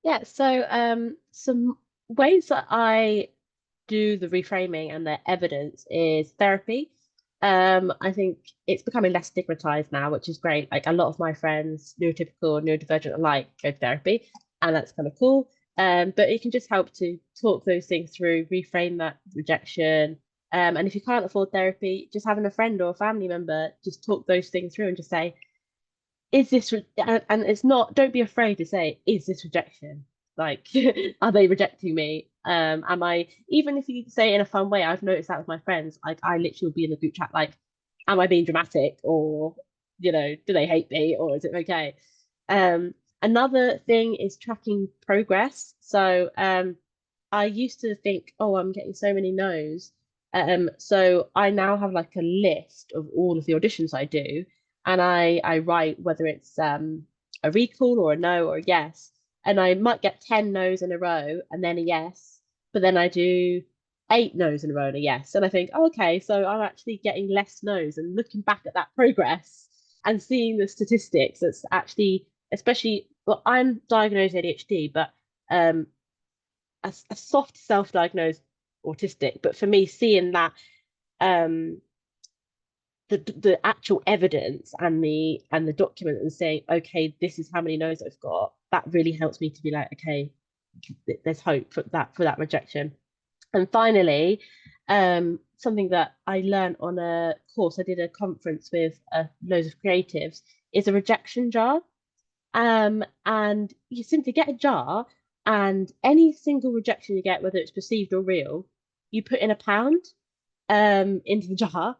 Yeah, so some ways that I do the reframing and the evidence is therapy. I think it's becoming less stigmatized now, which is great. Like a lot of my friends, neurotypical, neurodivergent alike, go to therapy, and that's kind of cool. But it can just help to talk those things through, reframe that rejection. And if you can't afford therapy, just having a friend or a family member just talk those things through and just say, is this and it's not, don't be afraid to say, is this rejection, like are they rejecting me, am I, even if you say it in a fun way. I've noticed that with my friends, like I literally will be in the group chat like, am I being dramatic, or do they hate me, or is it okay? Another thing is tracking progress. So I used to think, oh, I'm getting so many no's. So I now have like a list of all of the auditions I do, and I write whether it's a recall or a no or a yes. And I might get 10 no's in a row and then a yes, but then I do 8 no's in a row and a yes. And I think, oh, okay, so I'm actually getting less no's. And looking back at that progress and seeing the statistics, that's actually, especially, well, I'm diagnosed ADHD, but um, a soft self-diagnosed autistic. But for me, seeing that um, the actual evidence and the document and saying, okay, this is how many no's I've got, that really helps me to be like, okay, there's hope for that rejection. And finally, something that I learned on a course, I did a conference with loads of creatives, is a rejection jar. And you simply get a jar, and any single rejection you get, whether it's perceived or real, you put in £1 into the jar.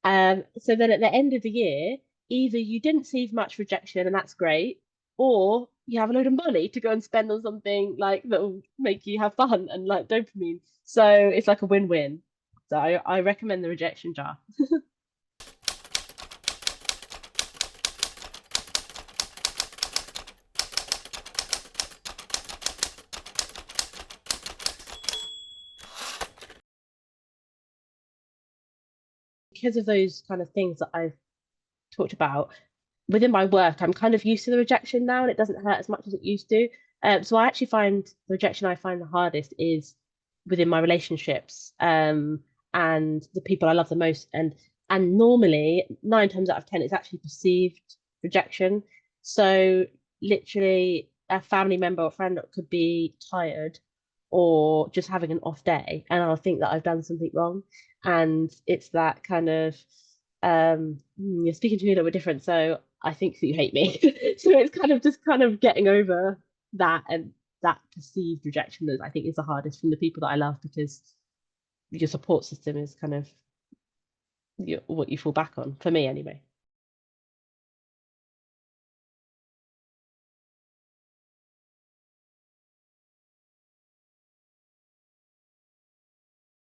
So then at the end of the year, either you didn't receive much rejection and that's great, or you have a load of money to go and spend on something like that will make you have fun and like dopamine. So it's like a win-win. So I recommend the rejection jar. Because of those kind of things that I've talked about within my work, I'm kind of used to the rejection now, and it doesn't hurt as much as it used to. So I actually find the rejection I find the hardest is within my relationships, and the people I love the most. And normally 9 times out of 10, it's actually perceived rejection. So literally, a family member or friend could be tired or just having an off day, and I'll think that I've done something wrong, and it's that kind of you're speaking to me a little bit different, so I think that you hate me. So it's kind of just kind of getting over that, and that perceived rejection that I think is the hardest from the people that I love, because your support system is kind of what you fall back on, for me anyway.